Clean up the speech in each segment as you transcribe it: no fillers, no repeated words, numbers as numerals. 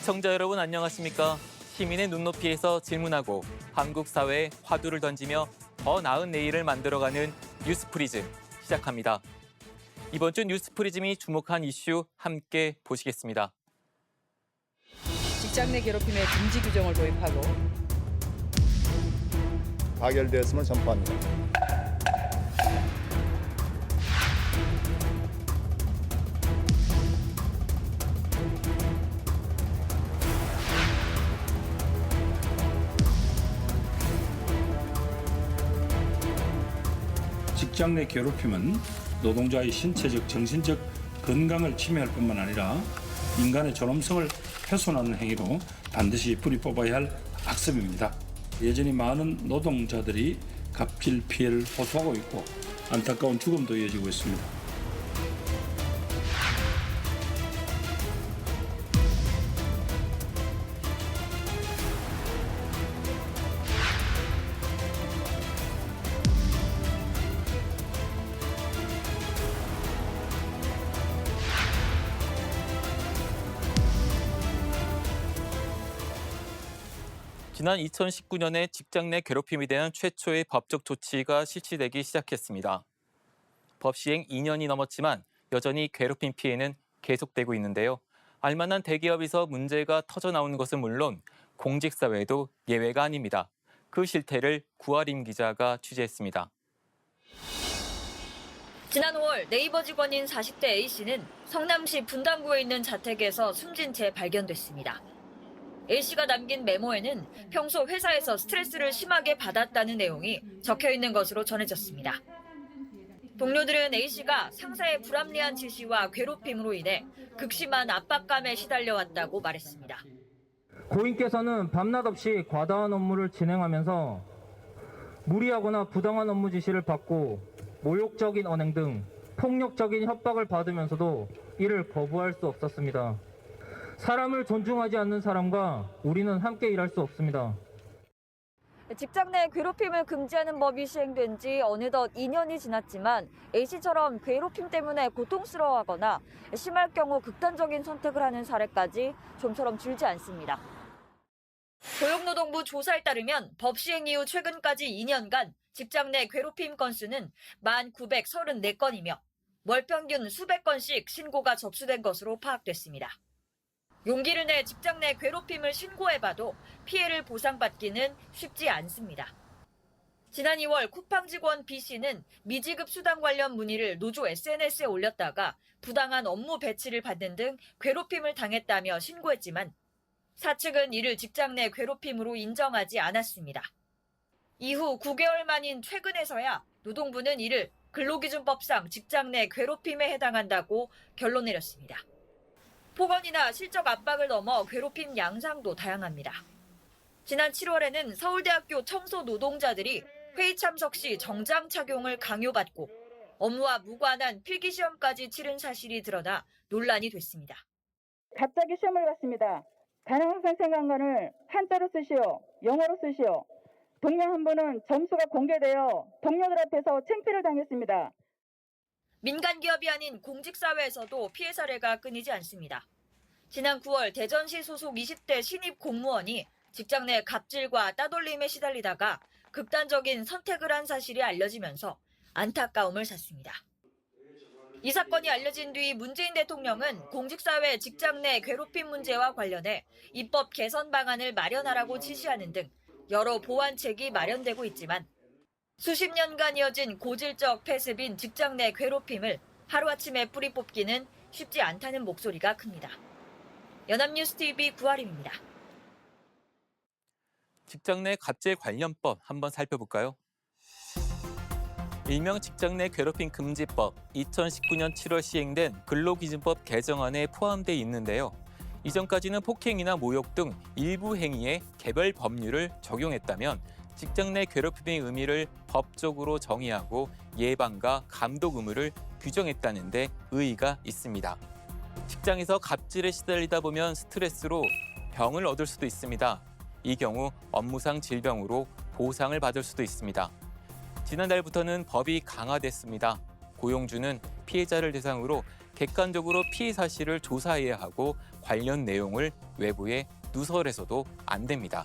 시청자 여러분 안녕하십니까? 시민의 눈높이에서 질문하고 한국 사회에 화두를 던지며 더 나은 내일을 만들어가는 뉴스프리즘 시작합니다. 이번 주 뉴스프리즘이 주목한 이슈 함께 보시겠습니다. 직장 내 괴롭힘의 금지 규정을 도입하고 가결되었음을 선포합니다. 직장 내 괴롭힘은 노동자의 신체적, 정신적 건강을 침해할 뿐만 아니라 인간의 존엄성을 훼손하는 행위로 반드시 뿌리 뽑아야 할 악습입니다. 여전히 많은 노동자들이 갑질 피해를 호소하고 있고 안타까운 죽음도 이어지고 있습니다. 지난 2019년에 직장 내 괴롭힘에 대한 최초의 법적 조치가 실시되기 시작했습니다. 법 시행 2년이 넘었지만 여전히 괴롭힘 피해는 계속되고 있는데요. 알만한 대기업에서 문제가 터져 나오는 것은 물론 공직사회도 예외가 아닙니다. 그 실태를 구아림 기자가 취재했습니다. 지난 5월 네이버 직원인 40대 A씨는 성남시 분당구에 있는 자택에서 숨진 채 발견됐습니다. A씨가 남긴 메모에는 평소 회사에서 스트레스를 심하게 받았다는 내용이 적혀 있는 것으로 전해졌습니다. 동료들은 A씨가 상사의 불합리한 지시와 괴롭힘으로 인해 극심한 압박감에 시달려왔다고 말했습니다. 고인께서는 밤낮 없이 과다한 업무를 진행하면서 무리하거나 부당한 업무 지시를 받고 모욕적인 언행 등 폭력적인 협박을 받으면서도 이를 거부할 수 없었습니다. 사람을 존중하지 않는 사람과 우리는 함께 일할 수 없습니다. 직장 내 괴롭힘을 금지하는 법이 시행된 지 어느덧 2년이 지났지만 A씨처럼 괴롭힘 때문에 고통스러워하거나 심할 경우 극단적인 선택을 하는 사례까지 좀처럼 줄지 않습니다. 고용노동부 조사에 따르면 법 시행 이후 최근까지 2년간 직장 내 괴롭힘 건수는 1,934건이며 월 평균 수백 건씩 신고가 접수된 것으로 파악됐습니다. 용기를 내 직장 내 괴롭힘을 신고해봐도 피해를 보상받기는 쉽지 않습니다. 지난 2월 쿠팡 직원 B씨는 미지급 수당 관련 문의를 노조 SNS에 올렸다가 부당한 업무 배치를 받는 등 괴롭힘을 당했다며 신고했지만 사측은 이를 직장 내 괴롭힘으로 인정하지 않았습니다. 이후 9개월 만인 최근에서야 노동부는 이를 근로기준법상 직장 내 괴롭힘에 해당한다고 결론 내렸습니다. 폭언이나 실적 압박을 넘어 괴롭힘 양상도 다양합니다. 지난 7월에는 서울대학교 청소 노동자들이 회의 참석 시 정장 착용을 강요받고 업무와 무관한 필기시험까지 치른 사실이 드러나 논란이 됐습니다. 갑자기 시험을 봤습니다. 가능한 생각관을 한자로 쓰시오, 영어로 쓰시오. 동료 한 분은 점수가 공개되어 동료들 앞에서 창피를 당했습니다. 민간 기업이 아닌 공직사회에서도 피해 사례가 끊이지 않습니다. 지난 9월 대전시 소속 20대 신입 공무원이 직장 내 갑질과 따돌림에 시달리다가 극단적인 선택을 한 사실이 알려지면서 안타까움을 샀습니다. 이 사건이 알려진 뒤 문재인 대통령은 공직사회 직장 내 괴롭힘 문제와 관련해 입법 개선 방안을 마련하라고 지시하는 등 여러 보완책이 마련되고 있지만 수십 년간 이어진 고질적 폐습인 직장 내 괴롭힘을 하루아침에 뿌리 뽑기는 쉽지 않다는 목소리가 큽니다. 연합뉴스TV 구아림입니다. 직장 내 갑질 관련법 한번 살펴볼까요? 일명 직장 내 괴롭힘 금지법 2019년 7월 시행된 근로기준법 개정안에 포함돼 있는데요. 이전까지는 폭행이나 모욕 등 일부 행위에 개별 법률을 적용했다면 직장 내 괴롭힘의 의미를 법적으로 정의하고 예방과 감독 의무를 규정했다는 데 의의가 있습니다. 직장에서 갑질에 시달리다 보면 스트레스로 병을 얻을 수도 있습니다. 이 경우 업무상 질병으로 보상을 받을 수도 있습니다. 지난달부터는 법이 강화됐습니다. 고용주는 피해자를 대상으로 객관적으로 피해 사실을 조사해야 하고 관련 내용을 외부에 누설해서도 안 됩니다.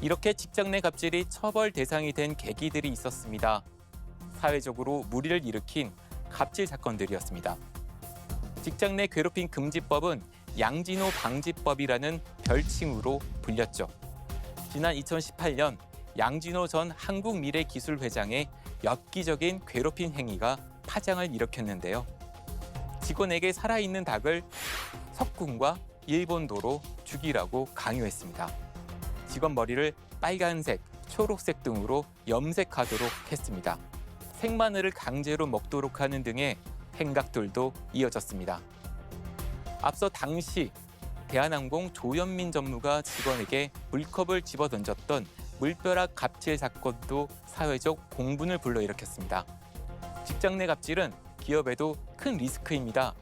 이렇게 직장 내 갑질이 처벌 대상이 된 계기들이 있었습니다. 사회적으로 물의를 일으킨 갑질 사건들이었습니다. 직장 내 괴롭힘 금지법은 양진호 방지법이라는 별칭으로 불렸죠. 지난 2018년 양진호 전 한국미래기술회장의 엽기적인 괴롭힘 행위가 파장을 일으켰는데요. 직원에게 살아있는 닭을 석궁과 일본도로 죽이라고 강요했습니다. 직원 머리를 빨간색, 초록색 등으로 염색하도록 했습니다. 생마늘을 강제로 먹도록 하는 등의 행각들도 이어졌습니다. 앞서 당시 대한항공 조현민 전무가 직원에게 물컵을 집어던졌던 물벼락 갑질 사건도 사회적 공분을 불러일으켰습니다. 직장 내 갑질은 기업에도 큰 리스크입니다.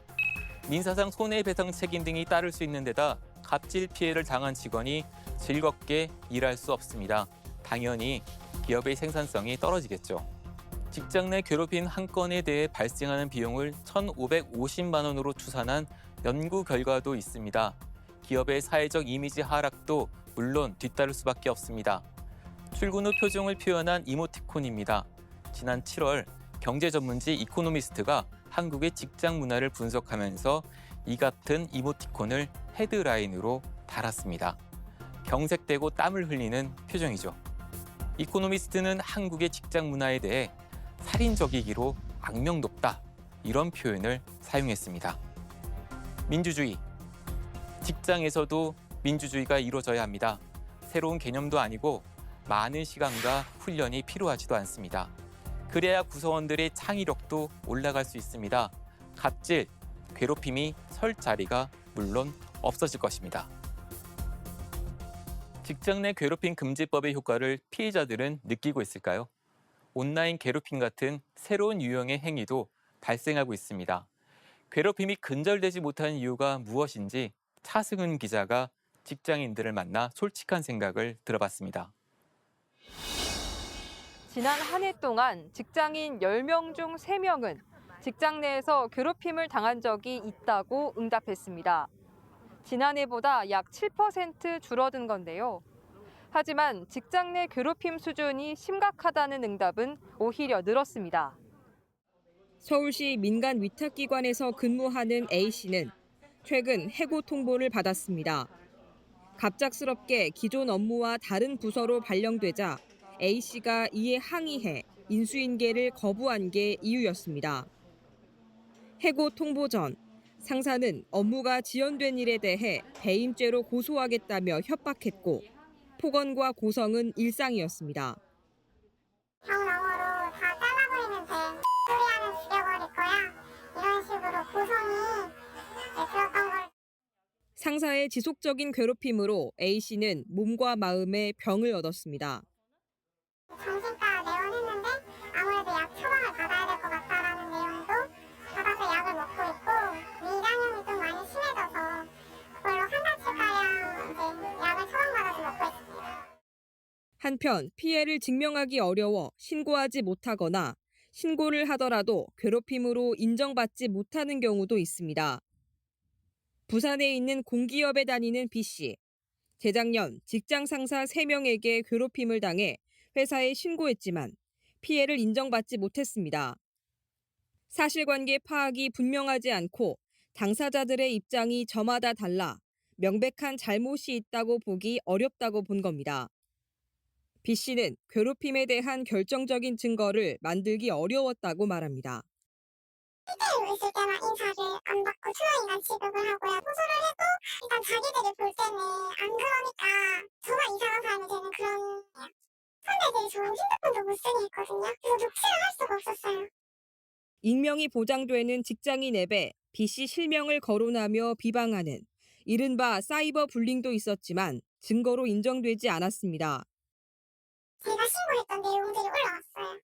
민사상 손해배상 책임 등이 따를 수 있는 데다 갑질 피해를 당한 직원이 즐겁게 일할 수 없습니다. 당연히 기업의 생산성이 떨어지겠죠. 직장 내 괴롭힘 한 건에 대해 발생하는 비용을 1,550만 원으로 추산한 연구 결과도 있습니다. 기업의 사회적 이미지 하락도 물론 뒤따를 수밖에 없습니다. 출근 후 표정을 표현한 이모티콘입니다. 지난 7월 경제 전문지 이코노미스트가 한국의 직장 문화를 분석하면서 이 같은 이모티콘을 헤드라인으로 달았습니다. 경색되고 땀을 흘리는 표정이죠. 이코노미스트는 한국의 직장 문화에 대해 살인적이기로 악명 높다 이런 표현을 사용했습니다. 민주주의. 직장에서도 민주주의가 이루어져야 합니다. 새로운 개념도 아니고 많은 시간과 훈련이 필요하지도 않습니다. 그래야 구성원들의 창의력도 올라갈 수 있습니다. 갑질, 괴롭힘이 설 자리가 물론 없어질 것입니다. 직장 내 괴롭힘 금지법의 효과를 피해자들은 느끼고 있을까요? 온라인 괴롭힘 같은 새로운 유형의 행위도 발생하고 있습니다. 괴롭힘이 근절되지 못하는 이유가 무엇인지 차승은 기자가 직장인들을 만나 솔직한 생각을 들어봤습니다. 지난 한 해 동안 직장인 10명 중 3명은 직장 내에서 괴롭힘을 당한 적이 있다고 응답했습니다. 지난해보다 약 7% 줄어든 건데요. 하지만 직장 내 괴롭힘 수준이 심각하다는 응답은 오히려 늘었습니다. 서울시 민간 위탁기관에서 근무하는 A씨는 최근 해고 통보를 받았습니다. 갑작스럽게 기존 업무와 다른 부서로 발령되자 A씨가 이에 항의해 인수인계를 거부한 게 이유였습니다. 해고 통보 전 상사는 업무가 지연된 일에 대해 배임죄로 고소하겠다며 협박했고 폭언과 고성은 일상이었습니다. 병원으로 다 잘라버리면 돼. 소리 하면 죽여버릴 거야. 이런 식으로 고성이 들었던 걸. 상사의 지속적인 괴롭힘으로 A씨는 몸과 마음에 병을 얻었습니다. 정신과 내원했는데 아무래도 약 처방을 받아야 될 것 같다라는 내용도 받아서 약을 먹고 있고 위장염이 좀 많이 심해져서 그걸로 한 달치가량 이제 약을 처방받아서 먹고 있습니다. 한편 피해를 증명하기 어려워 신고하지 못하거나 신고를 하더라도 괴롭힘으로 인정받지 못하는 경우도 있습니다. 부산에 있는 공기업에 다니는 B씨. 재작년 직장 상사 3명에게 괴롭힘을 당해 회사에 신고했지만 피해를 인정받지 못했습니다. 사실관계 파악이 분명하지 않고 당사자들의 입장이 저마다 달라 명백한 잘못이 있다고 보기 어렵다고 본 겁니다. B씨는 괴롭힘에 대한 결정적인 증거를 만들기 어려웠다고 말합니다. 시대에 있을 때만 인사를 안 받고 투명인간 취급을 하고요. 호소를 해도 일단 자기들이 볼 때는 안 그러니까 저만 이상한 사람이 되는 그런 선배들이 저 핸드폰도 못 쓰게 했거든요. 그래서 녹취를 할 수가 없었어요. 익명이 보장되는 직장인 앱에 B씨 실명을 거론하며 비방하는 이른바 사이버 불링도 있었지만 증거로 인정되지 않았습니다. 제가 신고했던 내용들이 올라왔어요.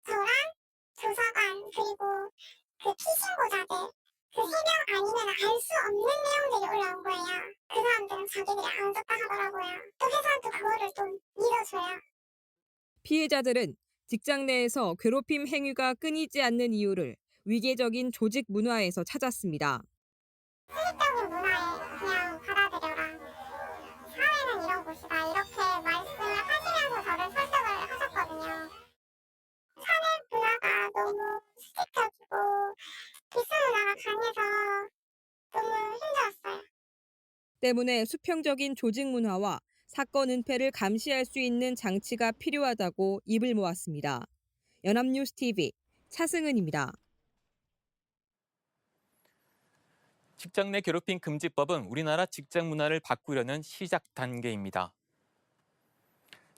저랑 조사관 그리고 그 피신고자들 그 3명 아니면 알 수 없는 내용들이 올라온 거예요. 그 사람들은 자기들이 안 썼다 하더라고요. 또 회사는 또 그거를 또 믿어줘요. 피해자들은 직장 내에서 괴롭힘 행위가 끊이지 않는 이유를 위계적인 조직 문화에서 찾았습니다. 수직적인 문화에 그냥 받아들여라. 사회는 이런 곳이다. 이렇게 말씀을 하시면서 저를 설득을 하셨거든요. 사내 문화가 너무 수직적이고 기수 문화가 강해서 너무 힘들었어요. 때문에 수평적인 조직 문화와 사건 은폐를 감시할 수 있는 장치가 필요하다고 입을 모았습니다. 연합뉴스 TV 차승은입니다. 직장 내 괴롭힘 금지법은 우리나라 직장 문화를 바꾸려는 시작 단계입니다.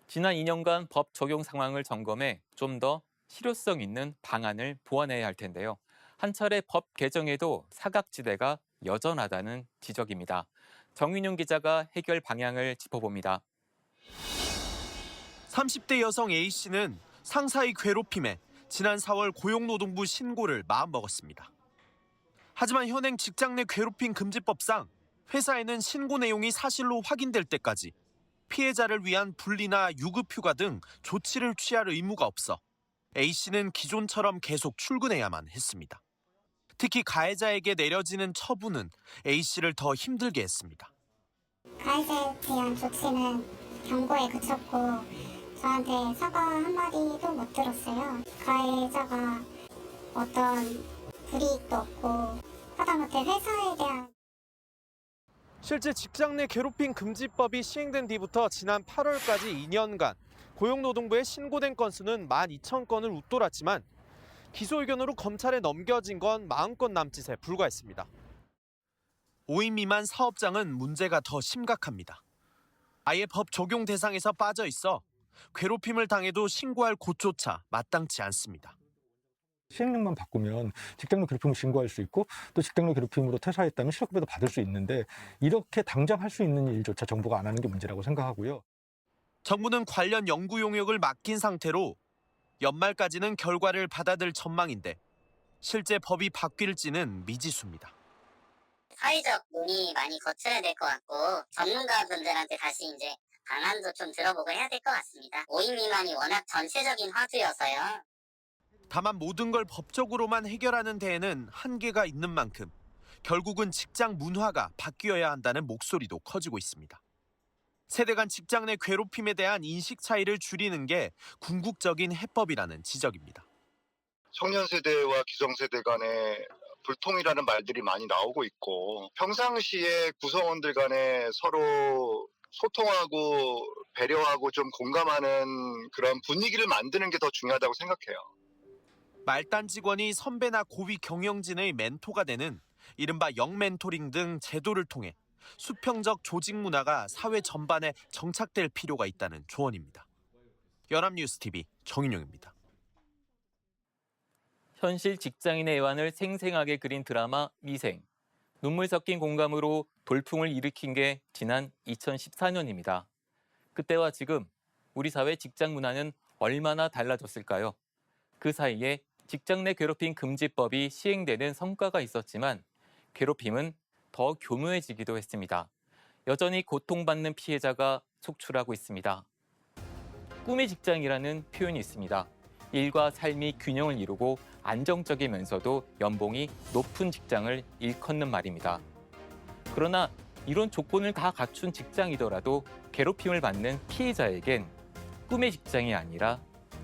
지난 2년간 법 적용 상황을 점검해 좀 더 실효성 있는 방안을 보완해야 할 텐데요. 한 차례 법 개정에도 사각지대가 여전하다는 지적입니다. 정윤용 기자가 해결 방향을 짚어봅니다. 30대 여성 A씨는 상사의 괴롭힘에 지난 4월 고용노동부 신고를 마음먹었습니다. 하지만 현행 직장 내 괴롭힘 금지법상 회사에는 신고 내용이 사실로 확인될 때까지 피해자를 위한 분리나 유급 휴가 등 조치를 취할 의무가 없어 A씨는 기존처럼 계속 출근해야만 했습니다. 특히 가해자에게 내려지는 처분은 A씨를 더 힘들게 했습니다. 가해자에 대한 조치는 경고에 그쳤고 저한테 사과 한마디도 못 들었어요. 가해자가 어떤 불이익도 없고 하다못해 회사에 대한 실제 직장 내 괴롭힘 금지법이 시행된 뒤부터 지난 8월까지 2년간 고용노동부에 신고된 건수는 12,000건을 웃돌았지만 기소 의견으로 검찰에 넘겨진 건 40건 남짓에 불과했습니다. 5인 미만 사업장은 문제가 더 심각합니다. 아예 법 적용 대상에서 빠져 있어 괴롭힘을 당해도 신고할 곳조차 마땅치 않습니다. 시행령만 바꾸면 직장 내 괴롭힘을 신고할 수 있고 또 직장 내 괴롭힘으로 퇴사했다면 실업급여도 받을 수 있는데 이렇게 당장 할 수 있는 일조차 정부가 안 하는 게 문제라고 생각하고요. 정부는 관련 연구 용역을 맡긴 상태로 연말까지는 결과를 받아들 전망인데 실제 법이 바뀔지는 미지수입니다. 사회적 논의 많이 거쳐야 될 것 같고 전문가분들한테 다시 이제 방안도 좀 들어보고 해야 될 것 같습니다. 5인 미만이 워낙 전체적인 화두여서요. 다만 모든 걸 법적으로만 해결하는 데에는 한계가 있는 만큼 결국은 직장 문화가 바뀌어야 한다는 목소리도 커지고 있습니다. 세대 간 직장 내 괴롭힘에 대한 인식 차이를 줄이는 게 궁극적인 해법이라는 지적입니다. 청년 세대와 기성 세대 간의 불통이라는 말들이 많이 나오고 있고 평상시에 구성원들 간에 서로 소통하고 배려하고 좀 공감하는 그런 분위기를 만드는 게 더 중요하다고 생각해요. 말단 직원이 선배나 고위 경영진의 멘토가 되는 이른바 영멘토링 등 제도를 통해 수평적 조직 문화가 사회 전반에 정착될 필요가 있다는 조언입니다. 연합뉴스 TV 정인용입니다. 현실 직장인의 애환을 생생하게 그린 드라마 미생. 눈물 섞인 공감으로 돌풍을 일으킨 게 지난 2014년입니다. 그때와 지금 우리 사회 직장 문화는 얼마나 달라졌을까요? 그 사이에 직장 내 괴롭힘 금지법이 시행되는 성과가 있었지만 괴롭힘은 더 교묘해지기도 했습니다. 여전히 고통받는 피해자가 속출하고 있습니다. 꿈의 직장이라는 표현이 있습니다. 일과 삶이 균형을 이루고 안정적이면서도 연봉이 높은 직장을 일컫는 말입니다. 그러나 이런 조건을 다 갖춘 직장이더라도 괴롭힘을 받는 피해자에겐 꿈의 직장이 아니라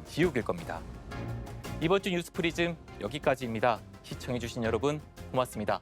지옥일 겁니다. 이번 주 뉴스 프리즘 여기까지입니다. 시청해주신 여러분 고맙습니다.